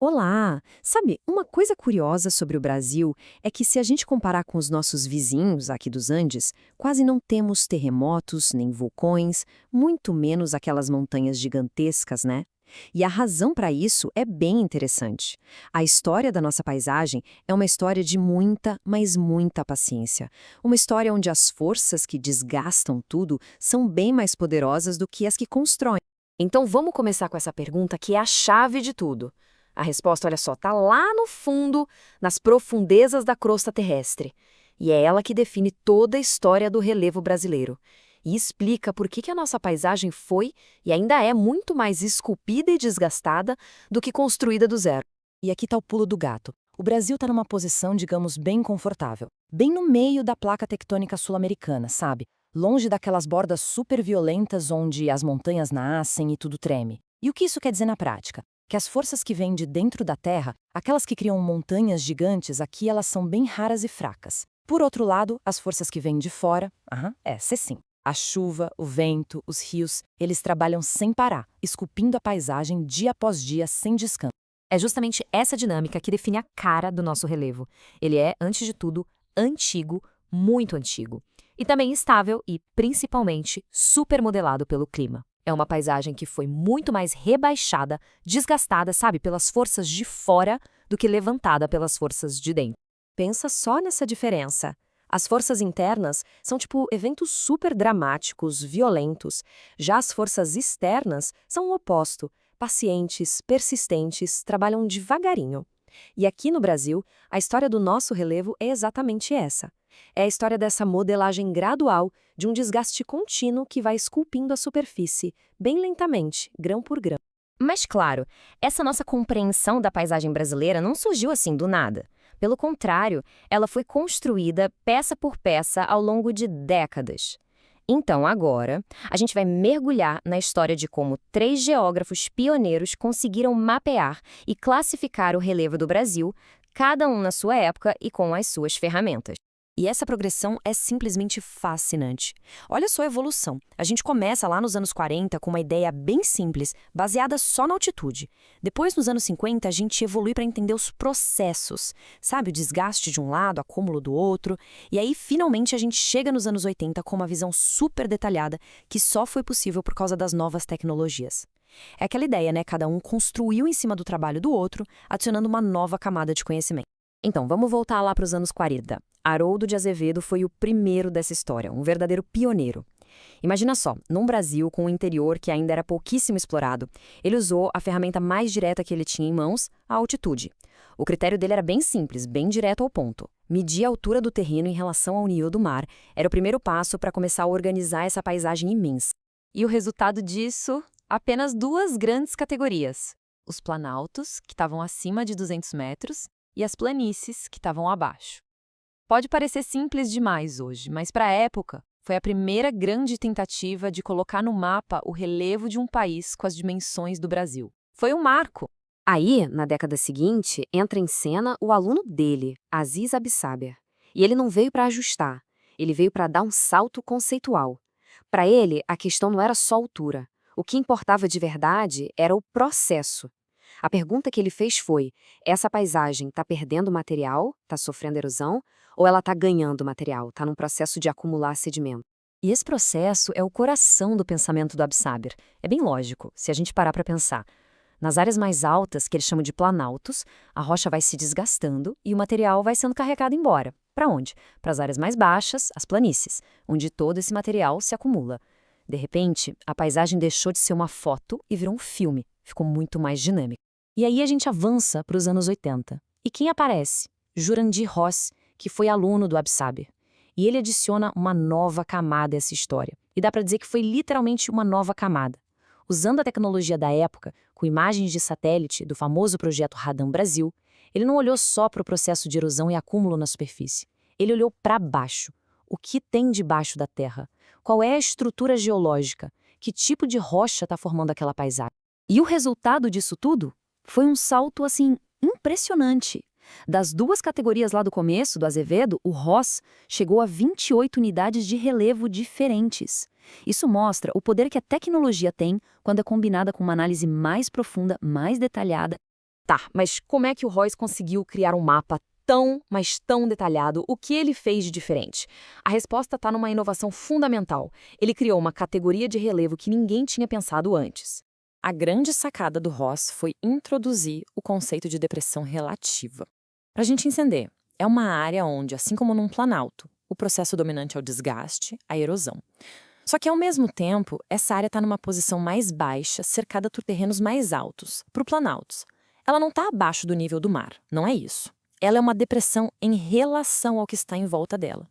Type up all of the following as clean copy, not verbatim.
Olá! Sabe, uma coisa curiosa sobre o Brasil é que, se a gente comparar com os nossos vizinhos aqui dos Andes, quase não temos terremotos nem vulcões, muito menos aquelas montanhas gigantescas, né? E a razão para isso é bem interessante. A história da nossa paisagem é uma história de muita, mas muita paciência. Uma história onde as forças que desgastam tudo são bem mais poderosas do que as que constroem. Então vamos começar com essa pergunta que é a chave de tudo. A resposta, olha só, está lá no fundo, nas profundezas da crosta terrestre. E é ela que define toda a história do relevo brasileiro. E explica por que a nossa paisagem foi e ainda é muito mais esculpida e desgastada do que construída do zero. E aqui está o pulo do gato. O Brasil está numa posição, digamos, bem confortável. Bem no meio da placa tectônica sul-americana, sabe? Longe daquelas bordas super violentas onde as montanhas nascem e tudo treme. E o que isso quer dizer na prática? Que as forças que vêm de dentro da Terra, aquelas que criam montanhas gigantes, aqui elas são bem raras e fracas. Por outro lado, as forças que vêm de fora, essa sim. A chuva, o vento, os rios, eles trabalham sem parar, esculpindo a paisagem dia após dia, sem descanso. É justamente essa dinâmica que define a cara do nosso relevo. Ele é, antes de tudo, antigo, muito antigo. E também estável e, principalmente, supermodelado pelo clima. É uma paisagem que foi muito mais rebaixada, desgastada, sabe, pelas forças de fora do que levantada pelas forças de dentro. Pensa só nessa diferença. As forças internas são tipo eventos super dramáticos, violentos. Já as forças externas são o oposto. Pacientes, persistentes, trabalham devagarinho. E aqui no Brasil, a história do nosso relevo é exatamente essa. É a história dessa modelagem gradual de um desgaste contínuo que vai esculpindo a superfície, bem lentamente, grão por grão. Mas claro, essa nossa compreensão da paisagem brasileira não surgiu assim do nada. Pelo contrário, ela foi construída peça por peça ao longo de décadas. Então, agora, a gente vai mergulhar na história de como três geógrafos pioneiros conseguiram mapear e classificar o relevo do Brasil, cada um na sua época e com as suas ferramentas. E essa progressão é simplesmente fascinante. Olha só a evolução. A gente começa lá nos anos 40 com uma ideia bem simples, baseada só na altitude. Depois, nos anos 50, a gente evolui para entender os processos. Sabe, o desgaste de um lado, acúmulo do outro. E aí, finalmente, a gente chega nos anos 80 com uma visão super detalhada que só foi possível por causa das novas tecnologias. É aquela ideia, né? Cada um construiu em cima do trabalho do outro, adicionando uma nova camada de conhecimento. Então, vamos voltar lá para os anos 40. Haroldo de Azevedo foi o primeiro dessa história, um verdadeiro pioneiro. Imagina só, num Brasil com um interior que ainda era pouquíssimo explorado, ele usou a ferramenta mais direta que ele tinha em mãos, a altitude. O critério dele era bem simples, bem direto ao ponto. Medir a altura do terreno em relação ao nível do mar era o primeiro passo para começar a organizar essa paisagem imensa. E o resultado disso, apenas duas grandes categorias. Os planaltos, que estavam acima de 200 metros, e as planícies, que estavam abaixo. Pode parecer simples demais hoje, mas para a época foi a primeira grande tentativa de colocar no mapa o relevo de um país com as dimensões do Brasil. Foi um marco. Aí, na década seguinte, entra em cena o aluno dele, Aziz Absaber. E ele não veio para ajustar, ele veio para dar um salto conceitual. Para ele, a questão não era só a altura. O que importava de verdade era o processo. A pergunta que ele fez foi: essa paisagem está perdendo material, está sofrendo erosão, ou ela está ganhando material, está num processo de acumular sedimento? E esse processo é o coração do pensamento do Absaber. É bem lógico, se a gente parar para pensar. Nas áreas mais altas, que eles chamam de planaltos, a rocha vai se desgastando e o material vai sendo carregado embora. Para onde? Para as áreas mais baixas, as planícies, onde todo esse material se acumula. De repente, a paisagem deixou de ser uma foto e virou um filme. Ficou muito mais dinâmico. E aí a gente avança para os anos 80. E quem aparece? Jurandir Ross, que foi aluno do Absaber. E ele adiciona uma nova camada a essa história. E dá para dizer que foi literalmente uma nova camada. Usando a tecnologia da época, com imagens de satélite do famoso projeto Radam Brasil, ele não olhou só para o processo de erosão e acúmulo na superfície. Ele olhou para baixo. O que tem debaixo da terra? Qual é a estrutura geológica? Que tipo de rocha está formando aquela paisagem? E o resultado disso tudo? Foi um salto, assim, impressionante. Das duas categorias lá do começo, do Azevedo, o Ross chegou a 28 unidades de relevo diferentes. Isso mostra o poder que a tecnologia tem quando é combinada com uma análise mais profunda, mais detalhada. Tá, mas como é que o Royce conseguiu criar um mapa tão, mas tão detalhado? O que ele fez de diferente? A resposta está numa inovação fundamental. Ele criou uma categoria de relevo que ninguém tinha pensado antes. A grande sacada do Ross foi introduzir o conceito de depressão relativa. Para a gente entender, é uma área onde, assim como num planalto, o processo dominante é o desgaste, a erosão. Só que, ao mesmo tempo, essa área está numa posição mais baixa, cercada por terrenos mais altos, para o planaltos. Ela não está abaixo do nível do mar, não é isso. Ela é uma depressão em relação ao que está em volta dela.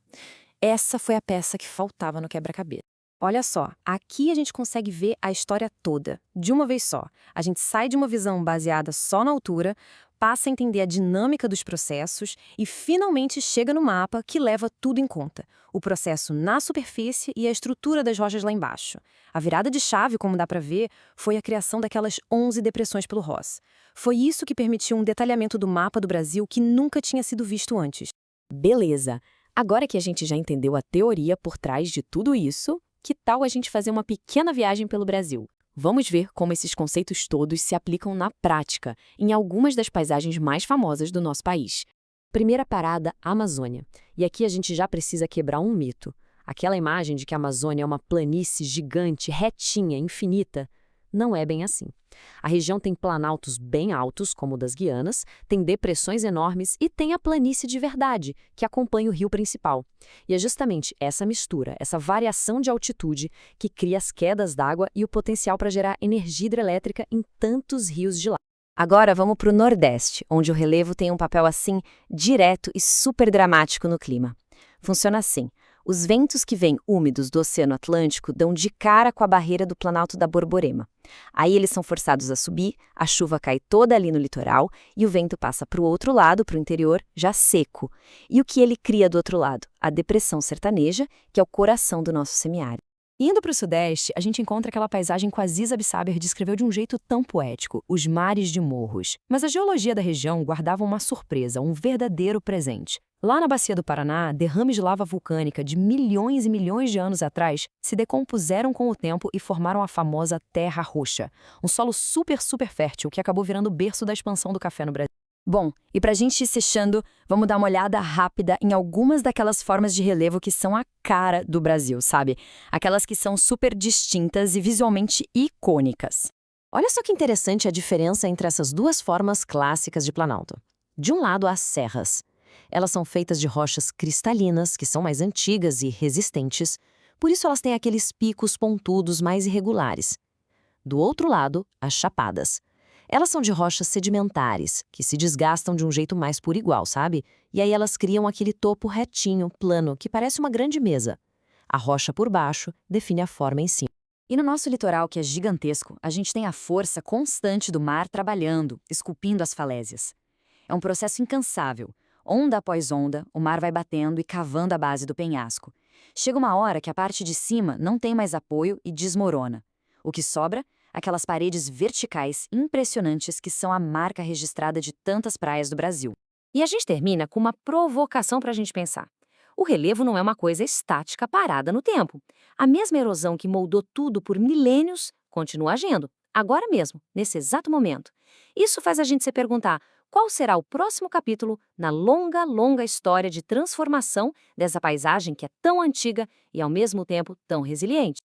Essa foi a peça que faltava no quebra-cabeça. Olha só, aqui a gente consegue ver a história toda, de uma vez só. A gente sai de uma visão baseada só na altura, passa a entender a dinâmica dos processos e finalmente chega no mapa que leva tudo em conta. O processo na superfície e a estrutura das rochas lá embaixo. A virada de chave, como dá para ver, foi a criação daquelas 11 depressões pelo Ross. Foi isso que permitiu um detalhamento do mapa do Brasil que nunca tinha sido visto antes. Beleza. Agora que a gente já entendeu a teoria por trás de tudo isso, que tal a gente fazer uma pequena viagem pelo Brasil? Vamos ver como esses conceitos todos se aplicam na prática, em algumas das paisagens mais famosas do nosso país. Primeira parada, Amazônia. E aqui a gente já precisa quebrar um mito. Aquela imagem de que a Amazônia é uma planície gigante, retinha, infinita, não é bem assim. A região tem planaltos bem altos, como o das Guianas, tem depressões enormes e tem a planície de verdade, que acompanha o rio principal. E é justamente essa mistura, essa variação de altitude, que cria as quedas d'água e o potencial para gerar energia hidrelétrica em tantos rios de lá. Agora vamos para o Nordeste, onde o relevo tem um papel assim, direto e super dramático no clima. Funciona assim. Os ventos que vêm úmidos do Oceano Atlântico dão de cara com a barreira do Planalto da Borborema. Aí eles são forçados a subir, a chuva cai toda ali no litoral e o vento passa para o outro lado, para o interior, já seco. E o que ele cria do outro lado? A depressão sertaneja, que é o coração do nosso semiárido. Indo para o Sudeste, a gente encontra aquela paisagem que a Aziz Absaber descreveu de um jeito tão poético, os mares de morros. Mas a geologia da região guardava uma surpresa, um verdadeiro presente. Lá na Bacia do Paraná, derrames de lava vulcânica de milhões e milhões de anos atrás se decompuseram com o tempo e formaram a famosa Terra Roxa, um solo super fértil que acabou virando o berço da expansão do café no Brasil. Bom, e pra gente ir fechando, vamos dar uma olhada rápida em algumas daquelas formas de relevo que são a cara do Brasil, sabe? Aquelas que são super distintas e visualmente icônicas. Olha só que interessante a diferença entre essas duas formas clássicas de Planalto. De um lado, as serras. Elas são feitas de rochas cristalinas, que são mais antigas e resistentes, por isso elas têm aqueles picos pontudos mais irregulares. Do outro lado, as chapadas. Elas são de rochas sedimentares, que se desgastam de um jeito mais por igual, sabe? E aí elas criam aquele topo retinho, plano, que parece uma grande mesa. A rocha por baixo define a forma em cima. E no nosso litoral, que é gigantesco, a gente tem a força constante do mar trabalhando, esculpindo as falésias. É um processo incansável. Onda após onda, o mar vai batendo e cavando a base do penhasco. Chega uma hora que a parte de cima não tem mais apoio e desmorona. O que sobra? Aquelas paredes verticais impressionantes que são a marca registrada de tantas praias do Brasil. E a gente termina com uma provocação para a gente pensar. O relevo não é uma coisa estática parada no tempo. A mesma erosão que moldou tudo por milênios continua agindo, agora mesmo, nesse exato momento. Isso faz a gente se perguntar qual será o próximo capítulo na longa história de transformação dessa paisagem que é tão antiga e ao mesmo tempo tão resiliente.